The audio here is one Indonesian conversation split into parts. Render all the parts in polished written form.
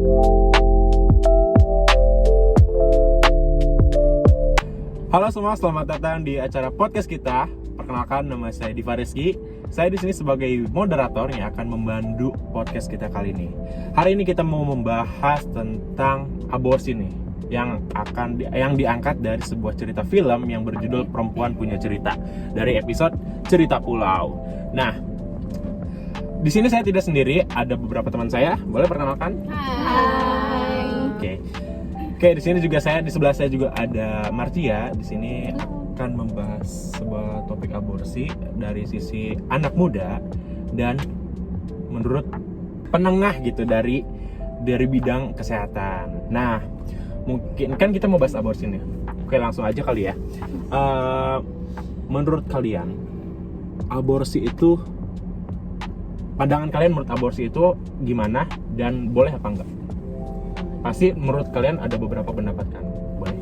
Halo semua, selamat datang di acara podcast kita. Perkenalkan, nama saya Diva Rizky. Saya di sini sebagai moderator yang akan membantu podcast kita kali ini. Hari ini kita mau membahas tentang aborsi nih, yang diangkat dari sebuah cerita film yang berjudul Perempuan Punya Cerita dari episode Cerita Pulau. Nah, di sini saya tidak sendiri, ada beberapa teman saya. Boleh perkenalkan? Hai. Oke, di sini juga di sebelah saya juga ada Marcia. Di sini akan membahas sebuah topik aborsi dari sisi anak muda dan menurut penengah gitu dari bidang kesehatan. Nah, mungkin kan kita mau bahas aborsi nih. Oke, langsung aja kali ya. Menurut kalian, aborsi itu, pandangan kalian menurut aborsi itu gimana dan boleh apa enggak? Pasti menurut kalian ada beberapa pendapat kan? Boleh.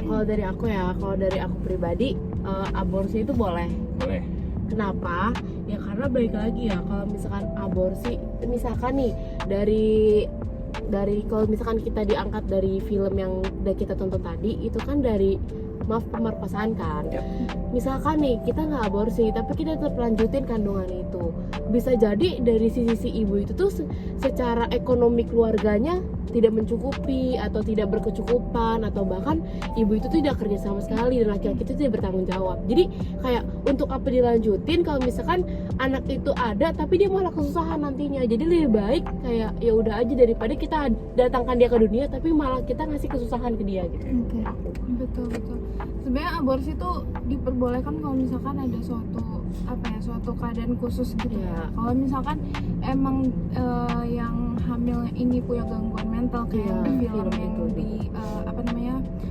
Kalau dari aku pribadi, aborsi itu boleh. Boleh. Kenapa? Ya karena balik lagi ya, kalau misalkan aborsi, misalkan nih dari kalau misalkan kita diangkat dari film yang udah kita tonton tadi, itu kan dari pemerkosaan kan. Yep. Misalkan nih kita nggak aborsi tapi kita tetap lanjutin kandungan itu, bisa jadi dari sisi ibu itu tuh secara ekonomi keluarganya tidak mencukupi atau tidak berkecukupan, atau bahkan ibu itu tuh tidak kerja sama sekali dan laki-laki itu tidak bertanggung jawab. Jadi kayak untuk apa dilanjutin kalau misalkan anak itu ada tapi dia malah kesusahan nantinya. Jadi lebih baik kayak ya udah aja daripada kita datangkan dia ke dunia tapi malah kita ngasih kesusahan ke dia gitu. Oke. Betul. Sebenarnya aborsi itu diperbolehkan kalau misalkan ada suatu keadaan khusus gitu. Ya. Kalau misalkan emang yang hamil ini punya gangguan mental kayak di film yang itu. di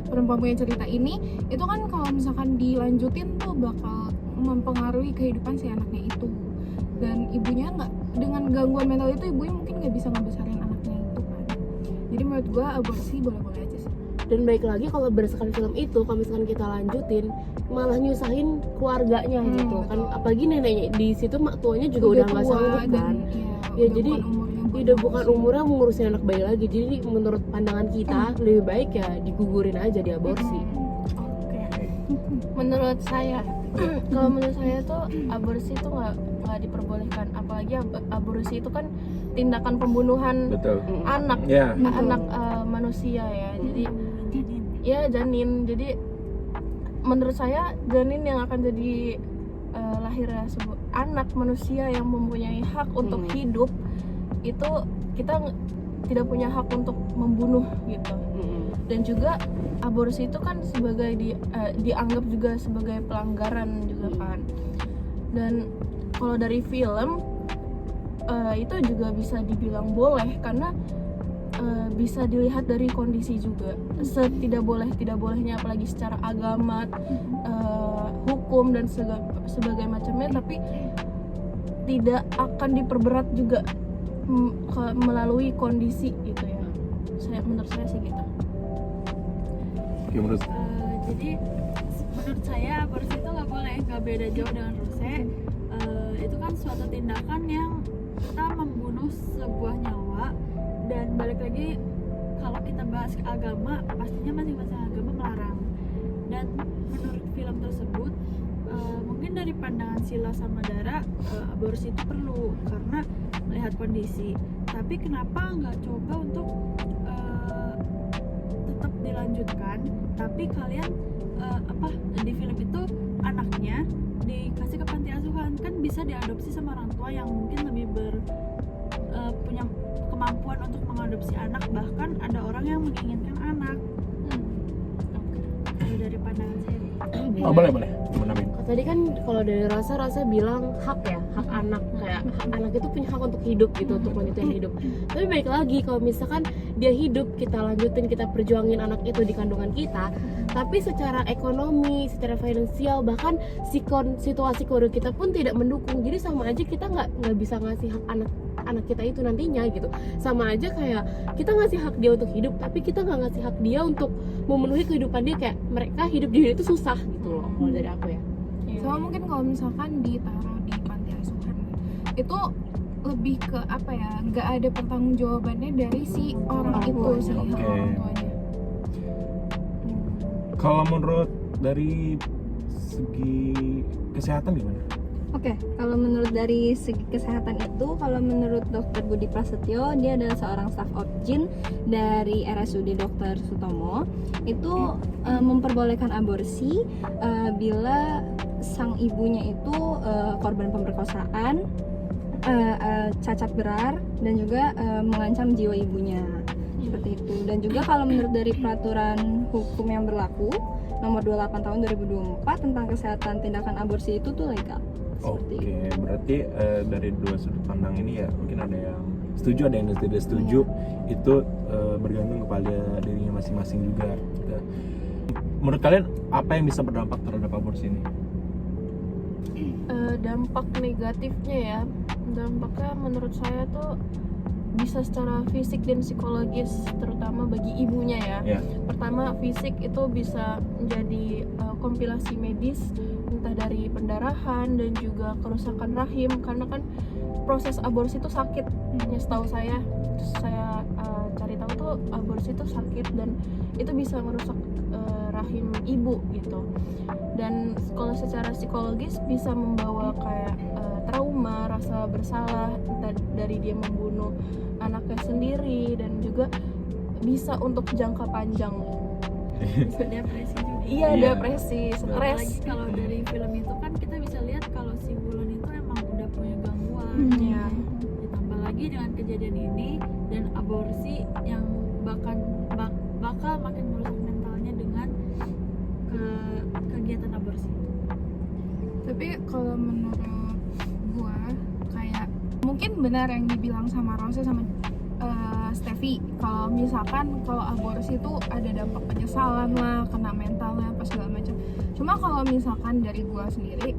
Perempuan Punya Cerita ini, itu kan kalau misalkan dilanjutin tuh bakal mempengaruhi kehidupan si anaknya itu. Dan ibunya dengan gangguan mental itu, ibunya mungkin nggak bisa ngebesarin anaknya itu kan. Jadi menurut gua aborsi boleh-boleh aja sih. Dan baik lagi kalau berdasarkan film itu, kalau misalkan kita lanjutin malah nyusahin keluarganya gitu kan, apalagi neneknya di situ, mak tuanya juga udah nggak sanggup kan. Ya jadi udah bukan umurnya mengurusin anak bayi lagi. Jadi menurut pandangan kita lebih baik ya digugurin aja, diaborsi. Menurut saya tuh aborsi itu nggak diperbolehkan, apalagi aborsi itu kan tindakan pembunuhan Betul. anak Ya. anak manusia ya. Jadi ya janin. Jadi menurut saya janin yang akan jadi lahirnya sebuah anak manusia yang mempunyai hak untuk hidup, itu kita tidak punya hak untuk membunuh gitu. Dan juga aborsi itu kan sebagai dianggap juga sebagai pelanggaran juga kan. Dan kalau dari film itu juga bisa dibilang boleh karena bisa dilihat dari kondisi juga. Tidak bolehnya apalagi secara agama, hukum dan sebagai macamnya, tapi tidak akan diperberat juga melalui kondisi gitu ya. Menurut saya sih gitu. Oke, menurut Jadi menurut saya aborsi itu nggak boleh, nggak beda jauh dengan Ruse. Itu kan suatu tindakan yang kita membunuh sebuah nyawa. Dan balik lagi, kalau kita bahas agama, pastinya masing-masing agama melarang. Dan menurut film tersebut, mungkin dari pandangan Sila sama Dara, aborsi itu perlu karena melihat kondisi. Tapi kenapa nggak coba untuk tetap dilanjutkan, tapi kalian di film itu anaknya dikasih ke panti asuhan, kan bisa diadopsi sama orang tua yang mungkin lebih punya kemampuan untuk mengadopsi anak, bahkan ada orang yang menginginkan anak. Kalau dari pandangan saya boleh. Gimana, Min? Tadi kan kalau dari rasa bilang hak anak, kayak hak anak itu punya hak untuk hidup gitu, untuk melanjutkan hidup. Tapi baik lagi kalau misalkan dia hidup, kita lanjutin, kita perjuangin anak itu di kandungan kita, tapi secara ekonomi, secara finansial, bahkan situasi keluarga kita pun tidak mendukung. Jadi sama aja kita nggak bisa ngasih hak anak kita itu nantinya gitu. Sama aja kayak kita ngasih hak dia untuk hidup, tapi kita nggak ngasih hak dia untuk memenuhi kehidupan dia, kayak mereka hidup di dunia itu susah gitu loh. Kalau dari aku ya. Sama mungkin kalau misalkan ditaruh di panti asuhan itu lebih ke apa ya, nggak ada pertanggungjawabannya dari si orang itu tuanya. sih, Oke. orang tuanya. Kalau menurut dari segi kesehatan gimana? Oke, kalau menurut dari segi kesehatan itu, kalau menurut Dr. Budi Prasetyo, dia adalah seorang staf Obgyn dari RSUD Dr. Sutomo. Itu memperbolehkan aborsi bila sang ibunya itu korban pemerkosaan, cacat berar, dan juga mengancam jiwa ibunya. Seperti itu. Dan juga kalau menurut dari peraturan hukum yang berlaku nomor 28 tahun 2024 tentang kesehatan tindakan aborsi itu tuh legal. Seperti Oke, itu. berarti dari dua sudut pandang ini ya mungkin ada yang setuju, ada yang tidak setuju. Itu bergantung kepada dirinya masing-masing juga. Gitu. Menurut kalian apa yang bisa berdampak terhadap aborsi ini? Dampak negatifnya ya, dampaknya menurut saya tuh bisa secara fisik dan psikologis, terutama bagi ibunya ya. Ya. Pertama, fisik itu bisa menjadi kompilasi medis, entah dari pendarahan dan juga kerusakan rahim, karena kan proses aborsi itu sakit. Ya, setahu saya, terus saya cari tahu tuh aborsi itu sakit dan itu bisa merusak rahim ibu gitu. Dan kalau secara psikologis bisa membawa kayak trauma, rasa bersalah, entah dari dia membunuh anaknya sendiri, dan juga bisa untuk jangka panjang. Bisa depresi juga. Iya, Iya. depresi, stres. Apalagi kalau dari film itu kan kita bisa lihat kalau si Wulan itu emang udah punya gangguan. Iya. Ditambah lagi dengan kejadian ini dan aborsi yang bakal makin merusak mentalnya dengan kegiatan aborsi. Tapi kalau menurut gua kayak mungkin benar yang dibilang sama Rose sama Steffi, kalau misalkan kalau aborsi itu ada dampak penyesalan lah, kena mentalnya apa segala macam. Cuma kalau misalkan dari gua sendiri,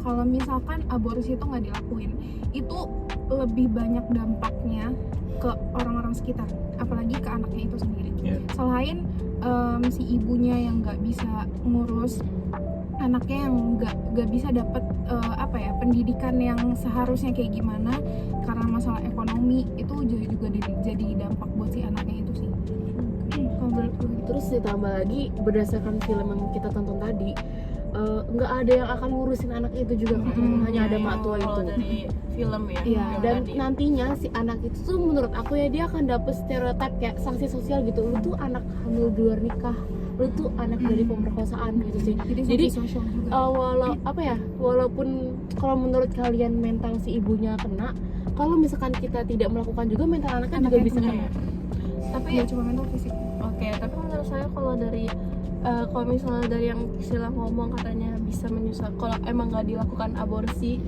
kalau misalkan aborsi itu nggak dilakuin, itu lebih banyak dampaknya ke orang-orang sekitar, apalagi ke anaknya itu sendiri. Yeah. Selain si ibunya yang nggak bisa ngurus anaknya, yang nggak bisa dapat pendidikan yang seharusnya kayak gimana karena masalah ekonomi, itu juga jadi dampak buat si anaknya itu sih. Kalau menurut gue gitu. Terus ditambah lagi berdasarkan film yang kita tonton tadi, nggak ada yang akan ngurusin anak itu juga kan, hanya ada mak tua Kalau itu. dari film ya. Iya, yang dan tadi. nantinya si anak itu tuh menurut aku ya, dia akan dapet stereotip kayak sanksi sosial gitu. Lu tuh anak hamil di luar nikah, lu tuh anak dari pemerkosaan gitu sih. Jadi sosial juga. walaupun kalau menurut kalian mental si ibunya kena, kalau misalkan kita tidak melakukan juga, mental anaknya juga bisa kena. Tapi ya cuma mental fisik. Oke, tapi menurut saya kalau dari kalau misalnya dari yang istilah ngomong katanya bisa menyusahkan, kalau emang nggak dilakukan aborsi,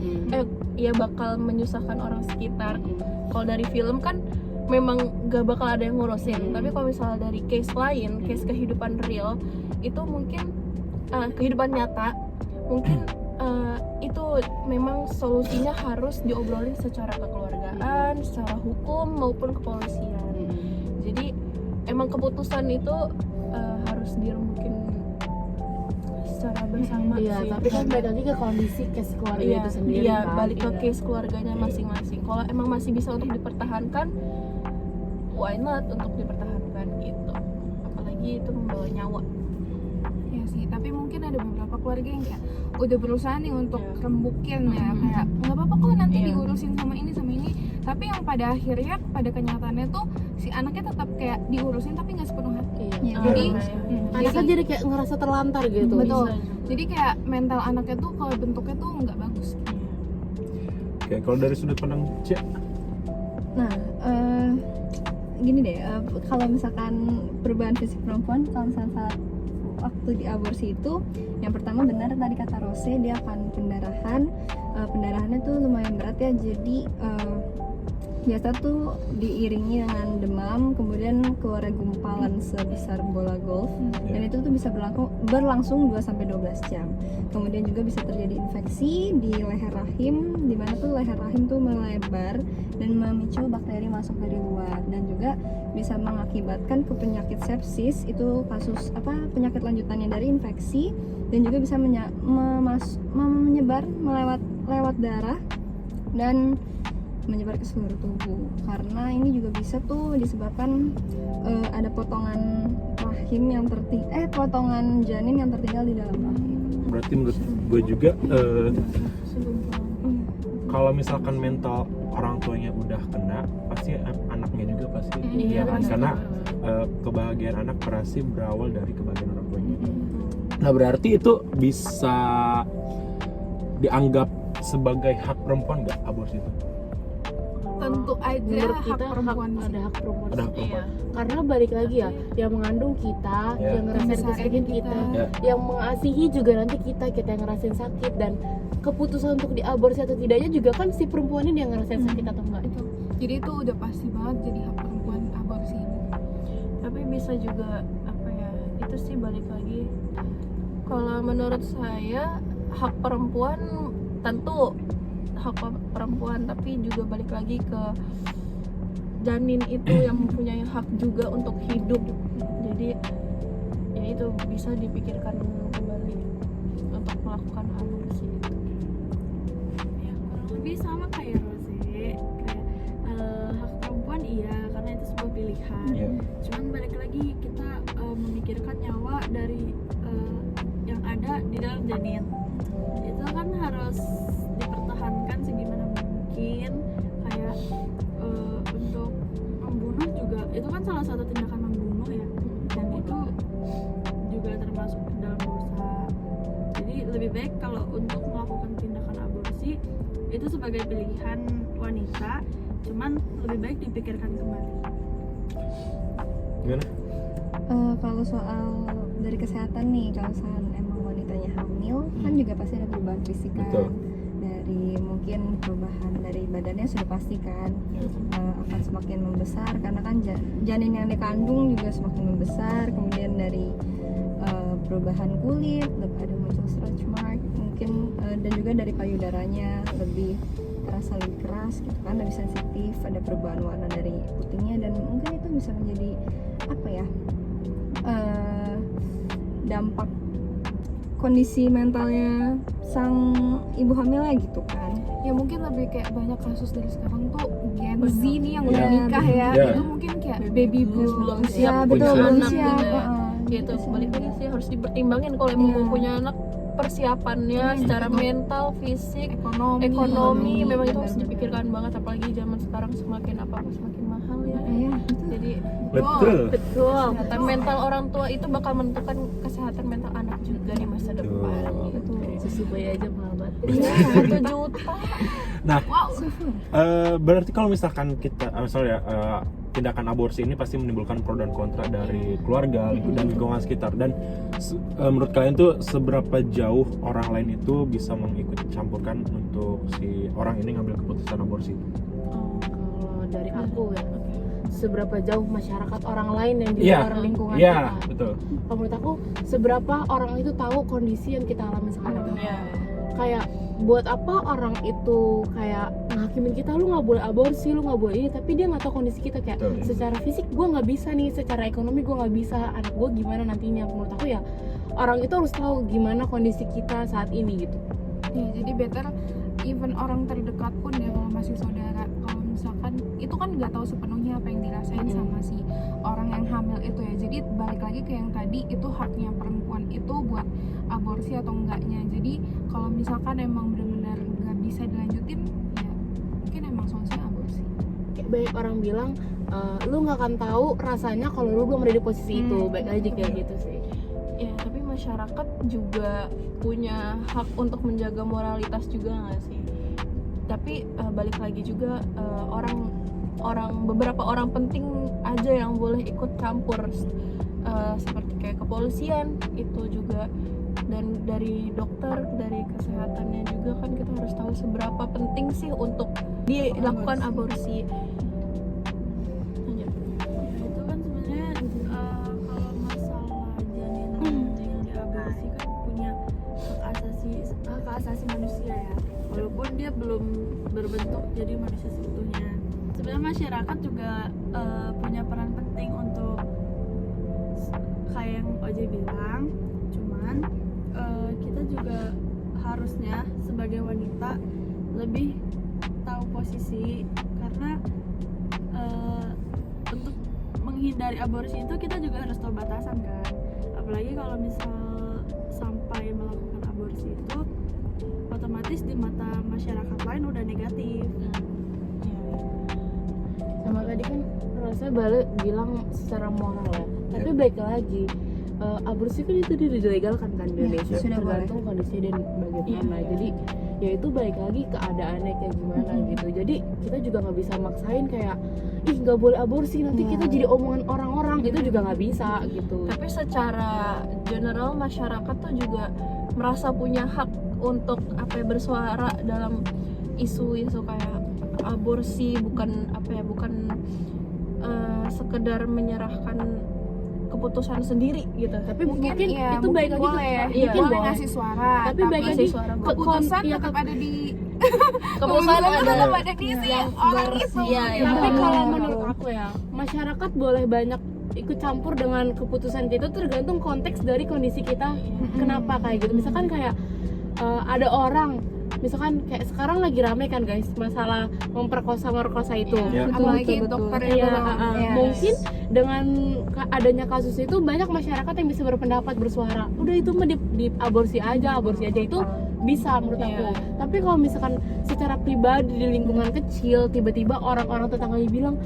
ya bakal menyusahkan orang sekitar. Kalau dari film kan memang gak bakal ada yang ngurusin. Tapi kalau misalnya dari case lain, case kehidupan real, itu mungkin kehidupan nyata, mungkin itu memang solusinya harus diobrolin secara kekeluargaan, secara hukum maupun kepolisian. Jadi emang keputusan itu harus dirembukin secara bersama Iya, sih. tapi kan balik lagi ke kondisi case keluarga Iya, itu sendiri iya, kan. balik ke Iya. case keluarganya masing-masing. Kalau emang masih bisa untuk dipertahankan, why not untuk dipertahankan gitu. Apalagi itu membawa nyawa. Ya sih, tapi mungkin ada beberapa keluarga yang kayak udah berusaha nih untuk rembukin ya, kayak nggak apa-apa kok nanti Iya. diurusin sama ini sama ini. Tapi yang pada akhirnya, pada kenyataannya tuh si anaknya tetap kayak diurusin tapi nggak sepenuh hati. Iya. Jadi Anaknya jadi kayak ngerasa terlantar gitu. betul. bisa juga. Jadi kayak mental anaknya tuh kalau bentuknya tuh nggak bagus. Oke, kalau dari sudut pandang Cia, Nah, gini deh, kalau misalkan perubahan fisik perempuan, kalau misalkan saat waktu di aborsi itu, yang pertama benar tadi kata Rose, dia akan pendarahan. Pendarahannya tuh lumayan berat ya, jadi biasa tuh diiringi dengan demam, kemudian keluar gumpalan sebesar bola golf, dan itu tuh bisa berlangsung 2-12 jam. Kemudian juga bisa terjadi infeksi di leher rahim, di mana tuh leher rahim tuh melebar dan memicu bakteri masuk dari luar, dan juga bisa mengakibatkan ke penyakit sepsis, itu kasus penyakit lanjutannya dari infeksi, dan juga bisa menyebar lewat darah, dan menyebar ke seluruh tubuh, karena ini juga bisa tuh disebabkan ada potongan rahim yang potongan janin yang tertinggal di dalam rahim. Berarti menurut gue juga kalau misalkan mental orang tuanya udah kena, pasti anaknya juga pasti Iya, kan? pasti. Karena kebahagiaan anak pasti berawal dari kebahagiaan orang tuanya. Nah, berarti itu bisa dianggap sebagai hak perempuan nggak aborsi itu? Tentu aja Menurut hak kita perempuan sih. ada hak perempuan. Ada hak perempuan. Karena balik lagi ya, yang mengandung kita, Ya. yang ngerasain Yang kesakitan besarin kita, Ya. yang mengasihi juga nanti kita yang ngerasain sakit, dan keputusan untuk diaborsi atau tidaknya juga kan si perempuan ini yang ngerasain sakit atau enggak. Itu. Jadi itu udah pasti banget jadi hak perempuan aborsi ini. Tapi bisa juga apa ya, itu sih balik lagi, kalau menurut saya hak perempuan tentu hak perempuan, tapi juga balik lagi ke janin itu yang mempunyai hak juga untuk hidup. Jadi ya itu bisa dipikirkan kembali untuk melakukan aborsi. Ya kurang lebih sama kayak Rose, kayak hak perempuan iya karena itu sebuah pilihan. Iya. Cuman balik lagi kita memikirkan nyawa dari yang ada di dalam janin. Itu kan harus dipertahankan segimana mungkin, kayak untuk membunuh juga itu kan salah satu tindakan membunuh ya, dan itu juga termasuk dalam dosa. Jadi lebih baik kalau untuk melakukan tindakan aborsi itu sebagai pilihan wanita, cuman lebih baik dipikirkan kembali. Gimana? Kalau soal dari kesehatan nih, kalau misalkan emang wanitanya hamil, kan juga pasti ada perubahan fisik kan. Betul. Dari mungkin perubahan dari badannya sudah pasti kan akan semakin membesar, karena kan janin yang dikandung juga semakin membesar. Kemudian dari perubahan kulit, ada muncul stretch mark mungkin, dan juga dari payudaranya lebih terasa lebih keras gitu kan, lebih sensitif, ada perubahan warna dari putihnya, dan mungkin itu bisa menjadi apa ya, dampak kondisi mentalnya sang ibu hamilnya gitu kan. Ya mungkin lebih kayak banyak kasus dari sekarang tuh Gen Z nih yang Iya. udah nikah ya. Iya. Itu mungkin kayak baby blues belum belum siap Ya punya betul, anak belum gitu siap. ya. Ya itu balik lagi sih harus dipertimbangin kalau emang Iya. mau punya anak, persiapannya secara mental, fisik, ekonomi memang itu harus benar-benar. dipikirkan banget, apalagi zaman sekarang semakin apa semakin mahal ya. Iya, Jadi Betul. Betul. kesehatan mental orang tua itu bakal menentukan kesehatan mental anak juga di masa depan. betul. Susu bayi aja mahal banget. Iya, 1 juta. Nah, berarti kalau misalkan kita misalnya tindakan aborsi ini pasti menimbulkan pro dan kontra dari keluarga dan lingkungan sekitar, dan menurut kalian tuh seberapa jauh orang lain itu bisa mengikut campurkan untuk si orang ini ngambil keputusan aborsi itu? Kalau dari aku ya, seberapa jauh masyarakat orang lain yang di Iya. luar lingkungan Iya, kita. betul. Kalau menurut aku, seberapa orang itu tahu kondisi yang kita alami sekarang. Iya. Kayak buat apa orang itu kayak ngakimin kita, lu nggak boleh aborsi, lu nggak boleh ini, tapi dia nggak tahu kondisi kita. Kayak Betul. secara fisik gue nggak bisa nih, secara ekonomi gue nggak bisa, anak gue gimana nantinya. Menurut aku ya, orang itu harus tahu gimana kondisi kita saat ini gitu. Ya, jadi better even orang terdekat pun ya, kalau masih saudara, kalau misalkan itu kan nggak tahu sepenuhnya apa yang dirasain sama si orang yang hamil itu ya. Jadi balik lagi ke yang tadi, itu haknya perempuan itu buat aborsi atau enggaknya. Jadi kalau misalkan emang benar-benar nggak bisa dilanjutin, ya mungkin emang solusinya aborsi. Kayak banyak orang bilang, lu nggak akan tahu rasanya kalau lu belum ada di posisi itu. Baik aja kayak gitu sih. Ya, tapi masyarakat juga punya hak untuk menjaga moralitas juga nggak sih? Tapi balik lagi juga beberapa orang penting aja yang boleh ikut campur, seperti kayak kepolisian itu juga, dan dari dokter, dari kesehatannya juga kan kita harus tahu seberapa penting sih untuk dilakukan aborsi. Lanjut. Ya, itu kan sebenarnya kalau masalah janin yang diaborsi kan punya hak asasi manusia ya, walaupun dia belum berbentuk jadi manusia seutuhnya. Sebenarnya masyarakat juga punya peran penting untuk kayak yang Oje bilang, cuman kita juga harusnya sebagai wanita lebih tahu posisi karena untuk menghindari aborsi itu kita juga harus tahu batasan kan, apalagi kalau misal sampai melakukan aborsi itu otomatis di mata masyarakat lain udah negatif. Sama tadi kan rasa balik bilang secara moral ya, tapi baik lagi aborsi kan itu dilegalkan kan di Indonesia, sudah tergantung kondisi dan bagaimana. Jadi ya itu balik lagi keadaannya kayak gimana gitu. Jadi kita juga nggak bisa maksain kayak ih nggak boleh aborsi nanti kita jadi omongan orang-orang, itu juga nggak bisa gitu. Tapi secara general masyarakat tuh juga merasa punya hak untuk bersuara dalam isu-isu kayak aborsi, bukan sekedar menyerahkan keputusan sendiri gitu. Tapi mungkin ya, itu baik lagi boleh ya, mungkin boleh boleh. ngasih suara, Tapi baik lagi ngasih suara, keputusan ya, tetap ada di keputusan tetap ada di si orang itu. Iya, iya. Tapi Betul. kalau menurut aku ya, masyarakat boleh banyak ikut campur dengan keputusan kita, tergantung konteks dari kondisi kita. Kenapa kayak gitu? Misalkan kayak ada orang, misalkan kayak sekarang lagi rame kan guys masalah merkosa itu. Ya. Apalagi Betul. dokter Iya, itu mungkin dengan adanya kasus itu banyak masyarakat yang bisa berpendapat, bersuara. Udah itu mah di aborsi aja itu bisa menurut aku. Tapi kalau misalkan secara pribadi di lingkungan kecil tiba-tiba orang-orang tetangganya bilang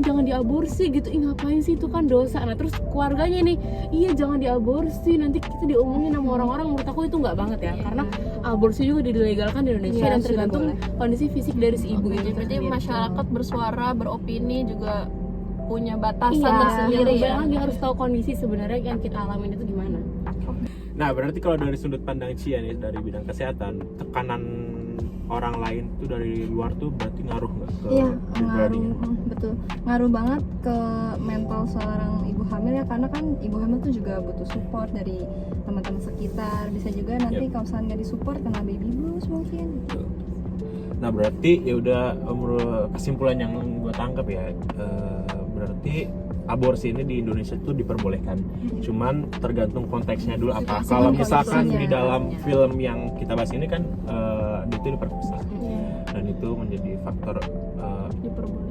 jangan diaborsi gitu, ih ngapain sih itu kan dosa. Nah terus keluarganya nih, iya jangan diaborsi, nanti kita diomongin sama orang-orang. Menurut aku itu nggak banget ya, karena aborsi juga dilegalkan di Indonesia Iya, dan sudah tergantung kondisi fisik dari si ibu itu. Berarti masyarakat bersuara, beropini juga punya batasan Iya, tersendiri yang ya. lagi harus tahu kondisi sebenarnya yang kita alamin itu gimana. Nah, berarti kalau dari sudut pandang Cia nih, dari bidang kesehatan, tekanan orang lain tuh dari luar tuh berarti ngaruh nggak ke Iya, ngaruh, pribadinya? betul. Ngaruh banget ke mental seorang ibu hamil ya, karena kan ibu hamil tuh juga butuh support dari teman-teman sekitar. Bisa juga nanti kalau misalnya nggak disupport kena baby blues mungkin. Nah, berarti ya udah kesimpulan yang gue tangkap ya, berarti aborsi ini di Indonesia tuh diperbolehkan. Cuman tergantung konteksnya dulu apa. Situasi Kalau dan misalkan kondisinya. di dalam film yang kita bahas ini kan itu diperkosa. Dan itu menjadi faktor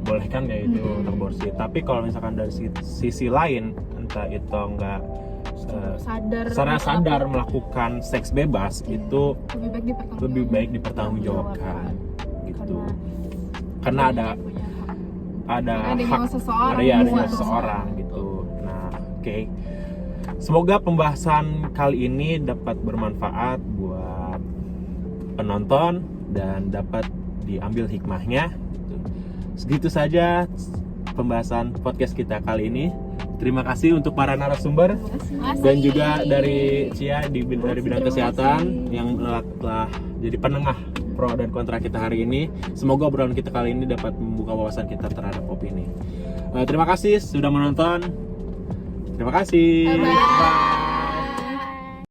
bolehkan ya itu untuk aborsi. Tapi kalau misalkan dari sisi lain, entah itu enggak sadar melakukan seks bebas, itu lebih baik dipertanggungjawabkan gitu. Karena ada hak seseorang adanya seseorang gitu. Nah, oke. Semoga pembahasan kali ini dapat bermanfaat buat penonton dan dapat diambil hikmahnya. Segitu saja pembahasan podcast kita kali ini. Terima kasih untuk para narasumber dan juga dari Cia dari bidang kesehatan yang telah jadi penengah pro dan kontra kita hari ini. Semoga obrolan kita kali ini dapat membuka wawasan kita terhadap opini. Terima kasih sudah menonton. Terima kasih. Bye.